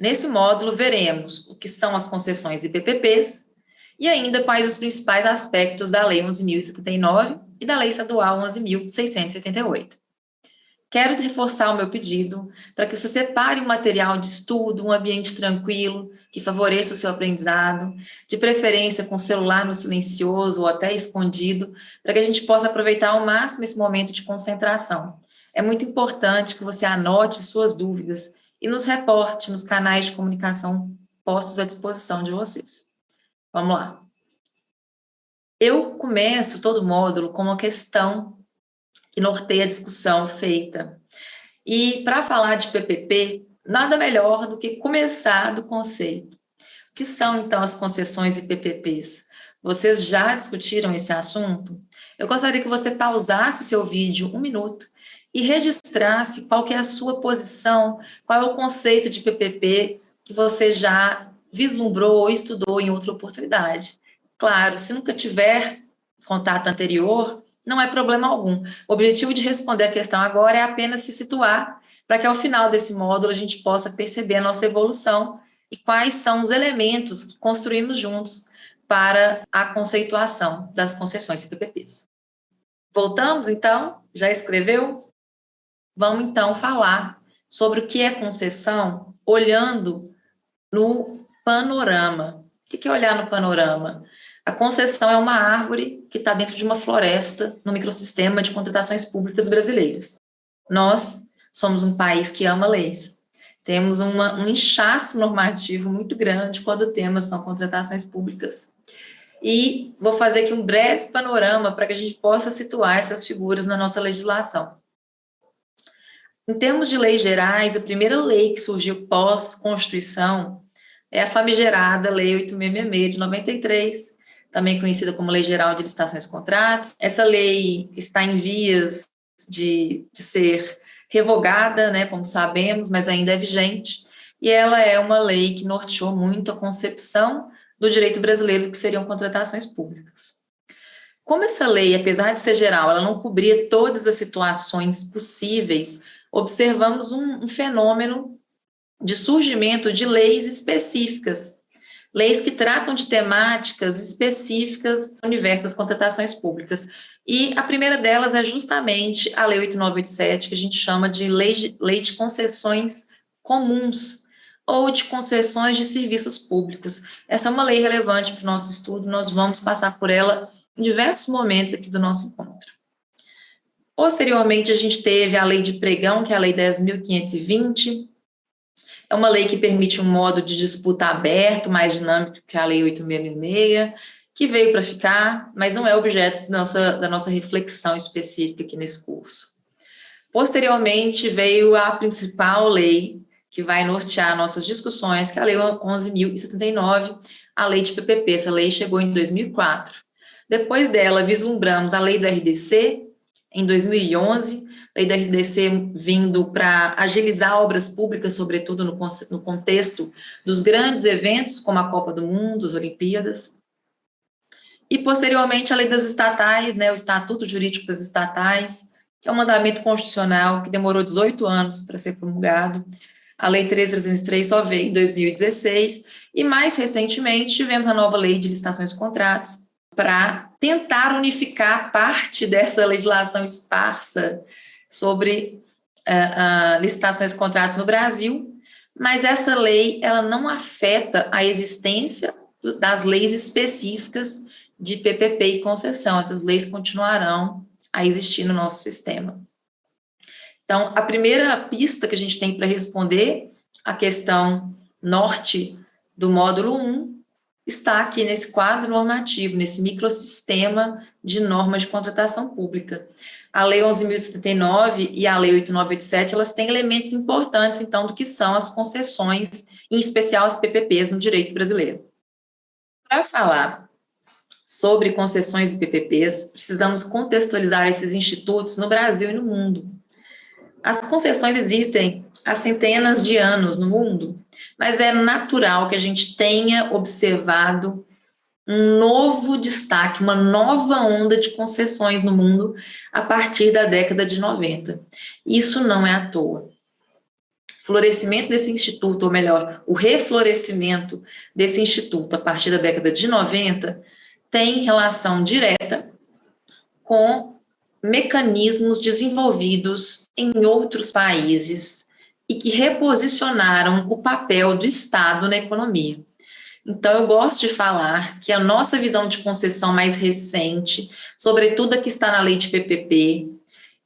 Nesse módulo, veremos o que são as concessões e PPPs e ainda quais os principais aspectos da Lei 11.079 e da Lei Estadual 11.688. Quero reforçar o meu pedido para que você separe um material de estudo, um ambiente tranquilo, que favoreça o seu aprendizado, de preferência com o celular no silencioso ou até escondido, para que a gente possa aproveitar ao máximo esse momento de concentração. É muito importante que você anote suas dúvidas e nos reporte nos canais de comunicação postos à disposição de vocês. Vamos lá. Eu começo todo módulo com uma questão que norteia a discussão feita. E para falar de PPP, nada melhor do que começar do conceito. O que são, então, as concessões e PPPs? Vocês já discutiram esse assunto? Eu gostaria que você pausasse o seu vídeo 1 minuto e registrasse qual que é a sua posição, qual é o conceito de PPP que você já vislumbrou ou estudou em outra oportunidade. Claro, se nunca tiver contato anterior, não é problema algum. O objetivo de responder a questão agora é apenas se situar para que ao final desse módulo a gente possa perceber a nossa evolução e quais são os elementos que construímos juntos para a conceituação das concessões e PPPs. Voltamos, então? Já escreveu? Vamos, então, falar sobre o que é concessão olhando no panorama. O que é olhar no panorama? A concessão é uma árvore que está dentro de uma floresta no microsistema de contratações públicas brasileiras. Nós somos um país que ama leis. Temos um inchaço normativo muito grande quando o tema são contratações públicas. E vou fazer aqui um breve panorama para que a gente possa situar essas figuras na nossa legislação. Em termos de leis gerais, a primeira lei que surgiu pós-Constituição é a famigerada Lei 8.666 de 93, também conhecida como Lei Geral de Licitações e Contratos. Essa lei está em vias de ser revogada, né, como sabemos, mas ainda é vigente, e ela é uma lei que norteou muito a concepção do direito brasileiro, que seriam contratações públicas. Como essa lei, apesar de ser geral, ela não cobria todas as situações possíveis, observamos um fenômeno de surgimento de leis específicas, leis que tratam de temáticas específicas no universo das contratações públicas. E a primeira delas é justamente a Lei 8987, que a gente chama de lei de concessões comuns, ou de concessões de serviços públicos. Essa é uma lei relevante para o nosso estudo, nós vamos passar por ela em diversos momentos aqui do nosso encontro. Posteriormente, a gente teve a Lei de Pregão, que é a Lei 10.520, é uma lei que permite um modo de disputa aberto, mais dinâmico que a Lei 8.666, que veio para ficar, mas não é objeto da nossa reflexão específica aqui nesse curso. Posteriormente, veio a principal lei que vai nortear nossas discussões, que é a Lei 11.079, a Lei de PPP. Essa lei chegou em 2004. Depois dela, vislumbramos a Lei do RDC, em 2011, Lei da RDC vindo para agilizar obras públicas, sobretudo no contexto dos grandes eventos, como a Copa do Mundo, as Olimpíadas. E, posteriormente, a Lei das Estatais, né, o Estatuto Jurídico das Estatais, que é um mandamento constitucional que demorou 18 anos para ser promulgado. A Lei 13.303 só veio em 2016. E, mais recentemente, tivemos a nova Lei de Licitações e Contratos, para tentar unificar parte dessa legislação esparsa sobre licitações e contratos no Brasil, mas essa lei ela não afeta a existência das leis específicas de PPP e concessão. Essas leis continuarão a existir no nosso sistema. Então, a primeira pista que a gente tem para responder a questão norte do módulo 1 está aqui nesse quadro normativo, nesse microsistema de normas de contratação pública. A Lei 11.079 e a Lei 8.987, elas têm elementos importantes, então, do que são as concessões, em especial as PPPs no direito brasileiro. Para falar sobre concessões e PPPs, precisamos contextualizar esses institutos no Brasil e no mundo. As concessões existem há centenas de anos no mundo, mas é natural que a gente tenha observado um novo destaque, uma nova onda de concessões no mundo a partir da década de 90. Isso não é à toa. florescimento desse instituto, ou melhor, o reflorescimento desse instituto a partir da década de 90, tem relação direta com mecanismos desenvolvidos em outros países e que reposicionaram o papel do Estado na economia. Então, eu gosto de falar que a nossa visão de concessão mais recente, sobretudo a que está na lei de PPP,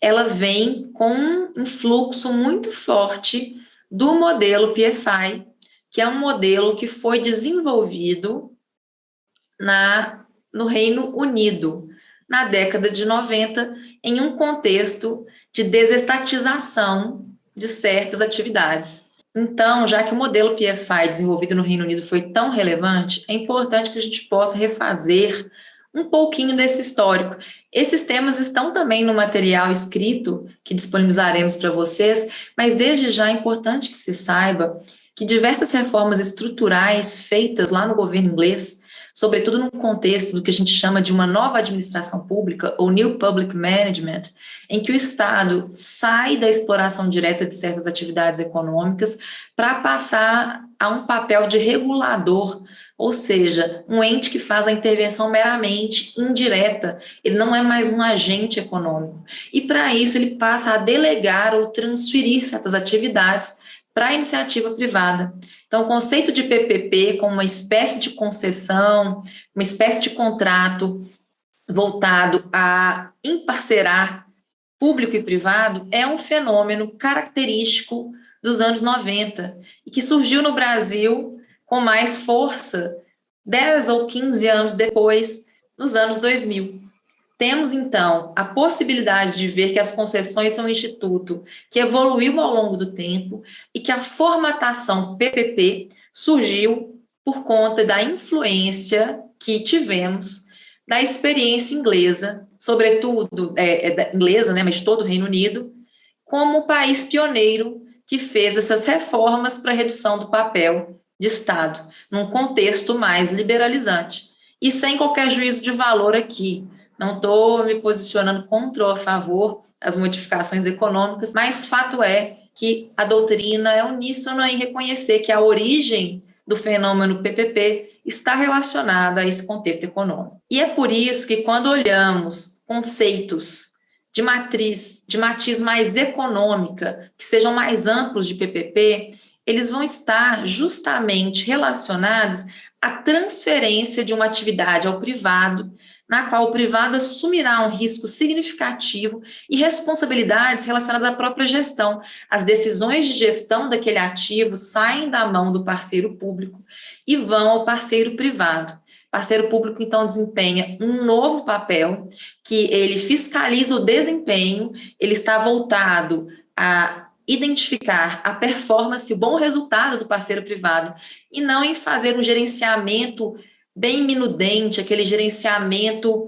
ela vem com um influxo muito forte do modelo PFI, que é um modelo que foi desenvolvido no Reino Unido, na década de 90, em um contexto de desestatização de certas atividades. Então, já que o modelo PFI desenvolvido no Reino Unido foi tão relevante, é importante que a gente possa refazer um pouquinho desse histórico. Esses temas estão também no material escrito que disponibilizaremos para vocês, mas desde já é importante que se saiba que diversas reformas estruturais feitas lá no governo inglês, sobretudo no contexto do que a gente chama de uma nova administração pública, ou New Public Management, em que o Estado sai da exploração direta de certas atividades econômicas para passar a um papel de regulador, ou seja, um ente que faz a intervenção meramente indireta, ele não é mais um agente econômico. E para isso ele passa a delegar ou transferir certas atividades para a iniciativa privada. Então, o conceito de PPP como uma espécie de concessão, uma espécie de contrato voltado a emparcerar público e privado, é um fenômeno característico dos anos 90 e que surgiu no Brasil com mais força 10 ou 15 anos depois, nos anos 2000. Temos, então, a possibilidade de ver que as concessões são um instituto que evoluiu ao longo do tempo e que a formatação PPP surgiu por conta da influência que tivemos da experiência inglesa, sobretudo inglesa, né, mas de todo o Reino Unido, como país pioneiro que fez essas reformas para a redução do papel de Estado, num contexto mais liberalizante. E sem qualquer juízo de valor aqui. Não estou me posicionando contra ou a favor das modificações econômicas, mas fato é que a doutrina é uníssona em reconhecer que a origem do fenômeno PPP está relacionada a esse contexto econômico. E é por isso que quando olhamos conceitos de matiz mais econômica, que sejam mais amplos de PPP, eles vão estar justamente relacionados à transferência de uma atividade ao privado, na qual o privado assumirá um risco significativo e responsabilidades relacionadas à própria gestão. As decisões de gestão daquele ativo saem da mão do parceiro público e vão ao parceiro privado. O parceiro público, então, desempenha um novo papel, que ele fiscaliza o desempenho, ele está voltado a identificar a performance, o bom resultado do parceiro privado, e não em fazer um gerenciamento bem minudente, aquele gerenciamento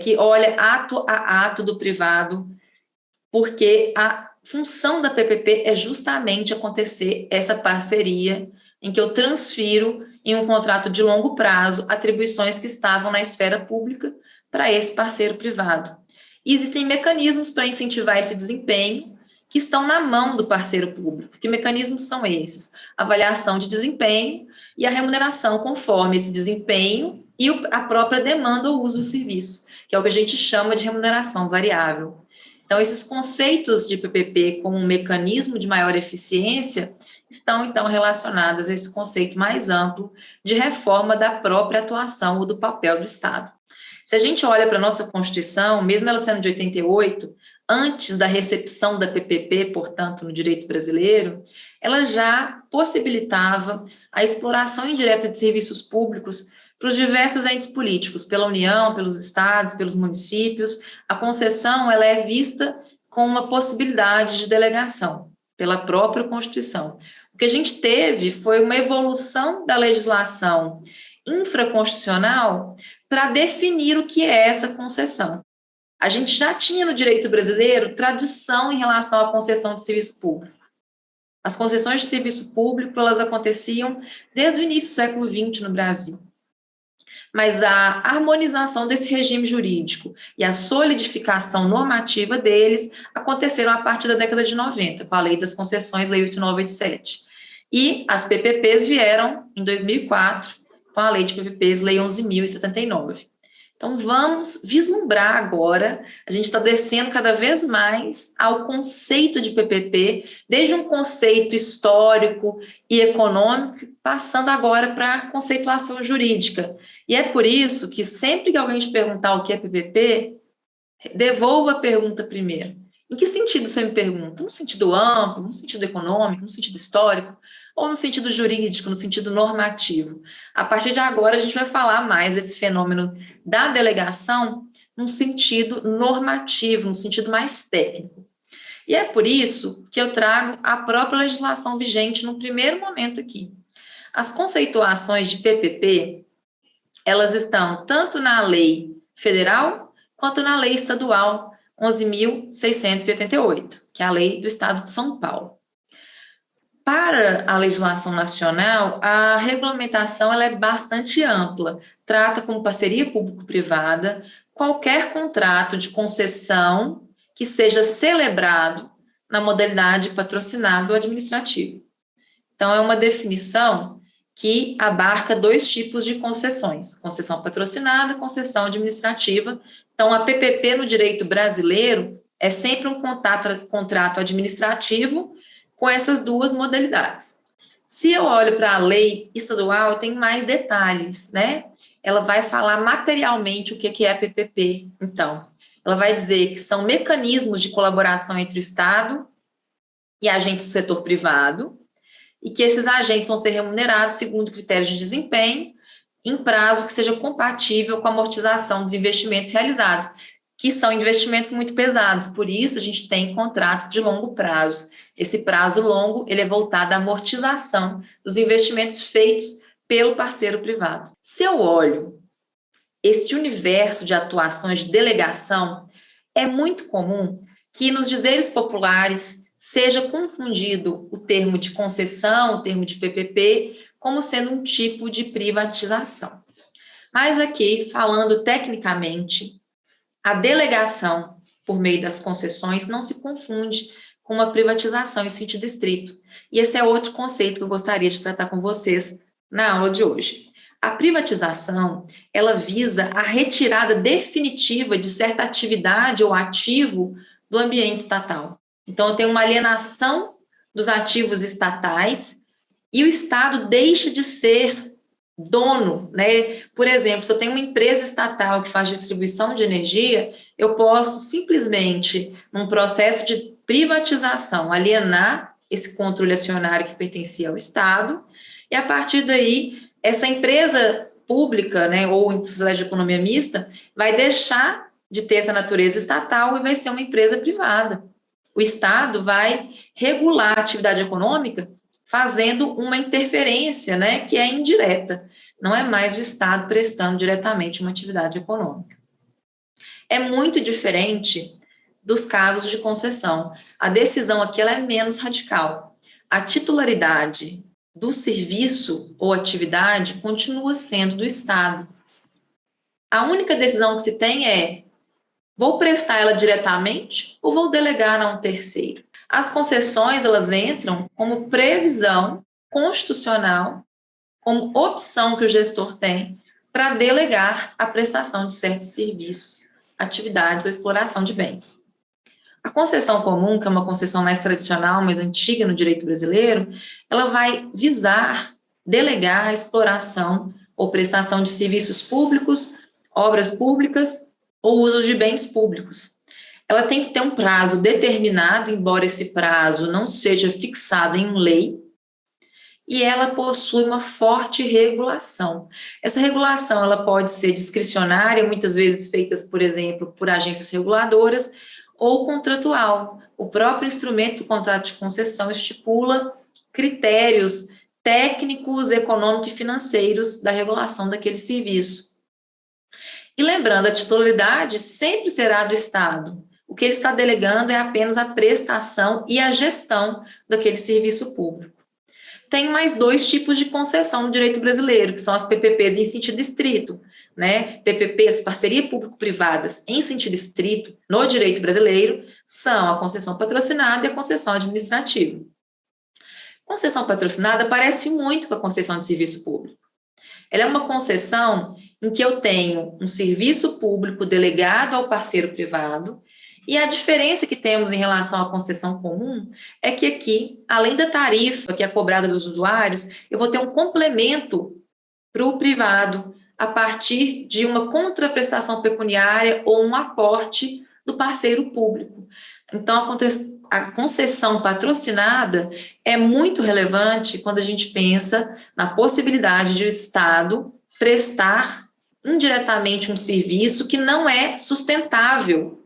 que olha ato a ato do privado, porque a função da PPP é justamente acontecer essa parceria em que eu transfiro em um contrato de longo prazo atribuições que estavam na esfera pública para esse parceiro privado. E existem mecanismos para incentivar esse desempenho que estão na mão do parceiro público. Que mecanismos são esses? Avaliação de desempenho e a remuneração conforme esse desempenho e a própria demanda ou uso do serviço, que é o que a gente chama de remuneração variável. Então, esses conceitos de PPP como um mecanismo de maior eficiência estão, então, relacionados a esse conceito mais amplo de reforma da própria atuação ou do papel do Estado. Se a gente olha para a nossa Constituição, mesmo ela sendo de 88, antes da recepção da PPP, portanto, no direito brasileiro, ela já possibilitava a exploração indireta de serviços públicos para os diversos entes políticos, pela União, pelos estados, pelos municípios. A concessão ela é vista com uma possibilidade de delegação pela própria Constituição. O que a gente teve foi uma evolução da legislação infraconstitucional para definir o que é essa concessão. A gente já tinha no direito brasileiro tradição em relação à concessão de serviço público. As concessões de serviço público, elas aconteciam desde o início do século XX no Brasil. mas a harmonização desse regime jurídico e a solidificação normativa deles aconteceram a partir da década de 90, com a Lei das Concessões, Lei 8987. E as PPPs vieram em 2004, com a Lei de PPPs, Lei 11.079. Então, vamos vislumbrar agora, a gente está descendo cada vez mais ao conceito de PPP, desde um conceito histórico e econômico, passando agora para a conceituação jurídica. E é por isso que sempre que alguém te perguntar o que é PPP, devolva a pergunta primeiro. Em que sentido você me pergunta? No sentido amplo, no sentido econômico, no sentido histórico? Ou no sentido jurídico, no sentido normativo? A partir de agora, a gente vai falar mais desse fenômeno da delegação num sentido normativo, num sentido mais técnico. E é por isso que eu trago a própria legislação vigente no primeiro momento aqui. As conceituações de PPP, elas estão tanto na lei federal quanto na lei estadual 11.688, que é a lei do Estado de São Paulo. Para a legislação nacional, a regulamentação ela é bastante ampla, trata como parceria público-privada qualquer contrato de concessão que seja celebrado na modalidade patrocinado administrativo. Então, é uma definição que abarca dois tipos de concessões, concessão patrocinada e concessão administrativa. Então, a PPP no direito brasileiro é sempre um contrato administrativo com essas duas modalidades. Se eu olho para a lei estadual, tem mais detalhes, né? Ela vai falar materialmente o que é a PPP. Então, ela vai dizer que são mecanismos de colaboração entre o Estado e agentes do setor privado, e que esses agentes vão ser remunerados segundo critérios de desempenho, em prazo que seja compatível com a amortização dos investimentos realizados, que são investimentos muito pesados, por isso a gente tem contratos de longo prazo. Esse prazo longo, ele é voltado à amortização dos investimentos feitos pelo parceiro privado. Se eu olho este universo de atuações de delegação, é muito comum que nos dizeres populares seja confundido o termo de concessão, o termo de PPP, como sendo um tipo de privatização. Mas aqui, falando tecnicamente, a delegação por meio das concessões não se confunde com uma privatização em sentido estrito. E esse é outro conceito que eu gostaria de tratar com vocês na aula de hoje. A privatização, ela visa a retirada definitiva de certa atividade ou ativo do ambiente estatal. Então, eu tenho uma alienação dos ativos estatais e o Estado deixa de ser dono, né? Por exemplo, se eu tenho uma empresa estatal que faz distribuição de energia, eu posso simplesmente, num processo de privatização, alienar esse controle acionário que pertencia ao Estado, e a partir daí, essa empresa pública, né, ou em sociedade de economia mista, vai deixar de ter essa natureza estatal e vai ser uma empresa privada. O Estado vai regular a atividade econômica fazendo uma interferência, né, que é indireta. Não é mais o Estado prestando diretamente uma atividade econômica. É muito diferente dos casos de concessão. A decisão aqui ela é menos radical. A titularidade do serviço ou atividade continua sendo do Estado. A única decisão que se tem é: vou prestar ela diretamente ou vou delegar a um terceiro? As concessões, elas entram como previsão constitucional, como opção que o gestor tem para delegar a prestação de certos serviços, atividades ou exploração de bens. A concessão comum, que é uma concessão mais tradicional, mais antiga no direito brasileiro, ela vai visar delegar a exploração ou prestação de serviços públicos, obras públicas ou uso de bens públicos. Ela tem que ter um prazo determinado, embora esse prazo não seja fixado em lei, e ela possui uma forte regulação. Essa regulação ela pode ser discricionária, muitas vezes feitas, por exemplo, por agências reguladoras, ou contratual. O próprio instrumento do contrato de concessão estipula critérios técnicos, econômicos e financeiros da regulação daquele serviço. E lembrando, a titularidade sempre será do Estado. O que ele está delegando é apenas a prestação e a gestão daquele serviço público. Tem mais dois tipos de concessão no direito brasileiro, que são as PPPs em sentido estrito, né? PPPs, parceria público-privadas em sentido estrito, no direito brasileiro, são a concessão patrocinada e a concessão administrativa. Concessão patrocinada parece muito com a concessão de serviço público. Ela é uma concessão em que eu tenho um serviço público delegado ao parceiro privado, e a diferença que temos em relação à concessão comum é que aqui, além da tarifa que é cobrada dos usuários, eu vou ter um complemento para o privado a partir de uma contraprestação pecuniária ou um aporte do parceiro público. Então, a concessão patrocinada é muito relevante quando a gente pensa na possibilidade de o Estado prestar indiretamente um serviço que não é sustentável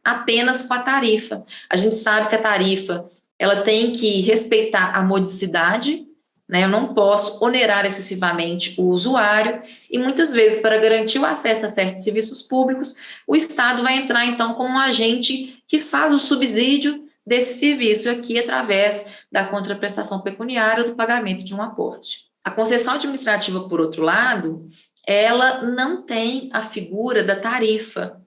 apenas com a tarifa. A gente sabe que a tarifa ela tem que respeitar a modicidade, né? Eu não posso onerar excessivamente o usuário, e muitas vezes, para garantir o acesso a certos serviços públicos, o Estado vai entrar, então, como um agente que faz o subsídio desse serviço aqui através da contraprestação pecuniária ou do pagamento de um aporte. A concessão administrativa, por outro lado, ela não tem a figura da tarifa.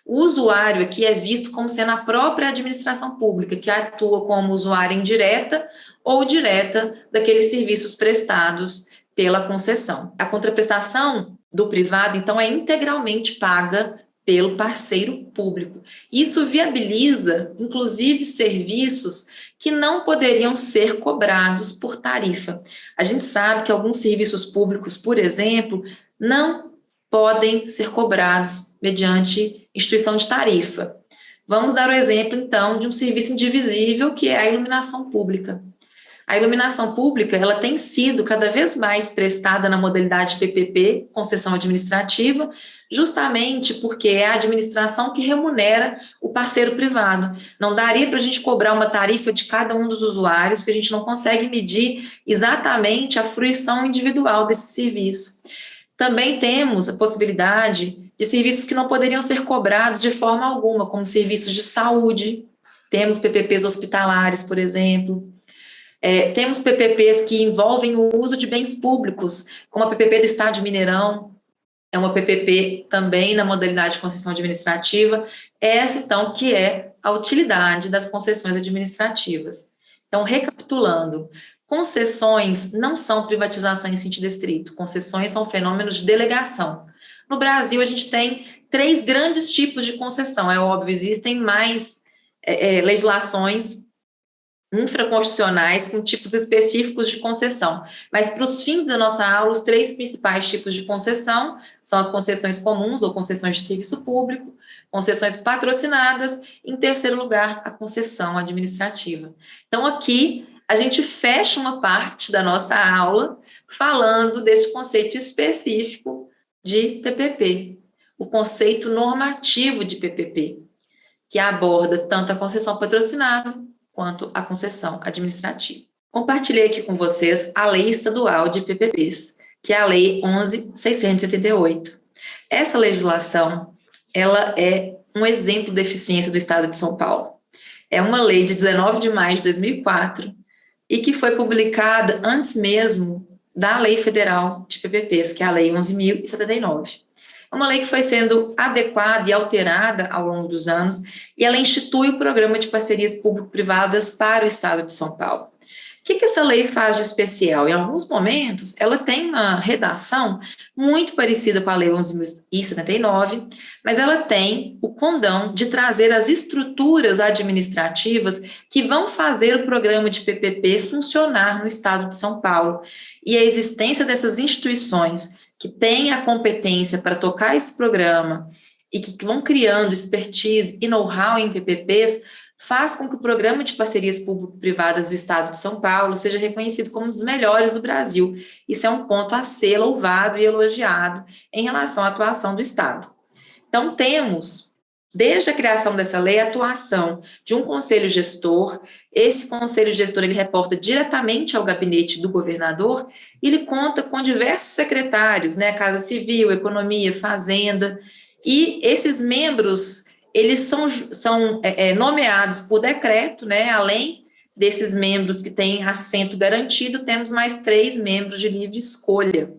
O usuário aqui é visto como sendo a própria administração pública, que atua como usuária indireta ou direta daqueles serviços prestados pela concessão. A contraprestação do privado, então, é integralmente paga pelo parceiro público. Isso viabiliza, inclusive, serviços que não poderiam ser cobrados por tarifa. A gente sabe que alguns serviços públicos, por exemplo, não podem ser cobrados mediante instituição de tarifa. Vamos dar o exemplo, então, de um serviço indivisível, que é a iluminação pública. A iluminação pública, ela tem sido cada vez mais prestada na modalidade PPP, concessão administrativa, justamente porque é a administração que remunera o parceiro privado. Não daria para a gente cobrar uma tarifa de cada um dos usuários, porque a gente não consegue medir exatamente a fruição individual desse serviço. Também temos a possibilidade de serviços que não poderiam ser cobrados de forma alguma, como serviços de saúde. Temos PPPs hospitalares, por exemplo. Temos PPPs que envolvem o uso de bens públicos, como a PPP do Estado de Mineirão, é uma PPP também na modalidade de concessão administrativa, essa, então, que é a utilidade das concessões administrativas. Então, recapitulando, concessões não são privatização em sentido estrito, concessões são fenômenos de delegação. No Brasil, a gente tem 3 grandes tipos de concessão, é óbvio, existem mais legislações infraconstitucionais com tipos específicos de concessão. Mas, para os fins da nossa aula, os 3 principais tipos de concessão são as concessões comuns, ou concessões de serviço público, concessões patrocinadas, e, em terceiro lugar, a concessão administrativa. Então, aqui, a gente fecha uma parte da nossa aula falando desse conceito específico de PPP, o conceito normativo de PPP, que aborda tanto a concessão patrocinada quanto a concessão administrativa. Compartilhei aqui com vocês a Lei Estadual de PPPs, que é a Lei 11.688. Essa legislação, ela é um exemplo de eficiência do Estado de São Paulo. É uma lei de 19 de maio de 2004 e que foi publicada antes mesmo da Lei Federal de PPPs, que é a Lei 11.079. É uma lei que foi sendo adequada e alterada ao longo dos anos, e ela institui o Programa de Parcerias Público-Privadas para o Estado de São Paulo. O que essa lei faz de especial? Em alguns momentos, ela tem uma redação muito parecida com a Lei 11.079, mas ela tem o condão de trazer as estruturas administrativas que vão fazer o programa de PPP funcionar no Estado de São Paulo. E a existência dessas instituições que têm a competência para tocar esse programa e que vão criando expertise e know-how em PPPs, faz com que o Programa de Parcerias Público-Privadas do Estado de São Paulo seja reconhecido como um dos melhores do Brasil. Isso é um ponto a ser louvado e elogiado em relação à atuação do Estado. Então, temos, desde a criação dessa lei, a atuação de um conselho gestor. Esse conselho gestor, ele reporta diretamente ao gabinete do governador e ele conta com diversos secretários, né, Casa Civil, Economia, Fazenda, e esses membros, eles são nomeados por decreto, né, além desses membros que têm assento garantido, temos mais 3 membros de livre escolha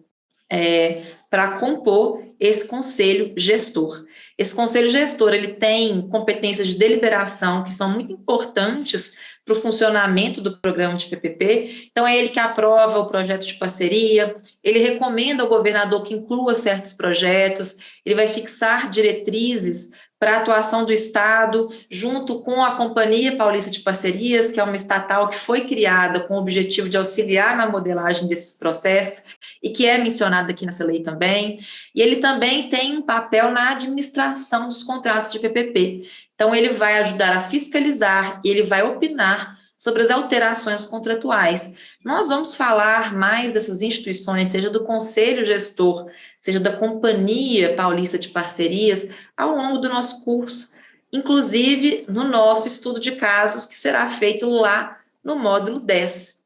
para compor esse conselho gestor. Esse conselho gestor, ele tem competências de deliberação que são muito importantes para o funcionamento do programa de PPP, então é ele que aprova o projeto de parceria, ele recomenda ao governador que inclua certos projetos, ele vai fixar diretrizes para a atuação do Estado, junto com a Companhia Paulista de Parcerias, que é uma estatal que foi criada com o objetivo de auxiliar na modelagem desses processos, e que é mencionada aqui nessa lei também, e ele também tem um papel na administração dos contratos de PPP. Então, ele vai ajudar a fiscalizar e ele vai opinar sobre as alterações contratuais. Nós vamos falar mais dessas instituições, seja do Conselho Gestor, seja da Companhia Paulista de Parcerias, ao longo do nosso curso, inclusive no nosso estudo de casos, que será feito lá no módulo 10.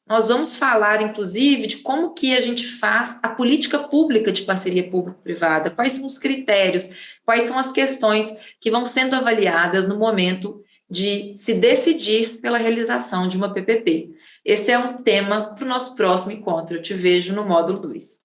Nós vamos falar, inclusive, de como que a gente faz a política pública de parceria público-privada, quais são os critérios, quais são as questões que vão sendo avaliadas no momento de se decidir pela realização de uma PPP. Esse é um tema para o nosso próximo encontro. Eu te vejo no módulo 2.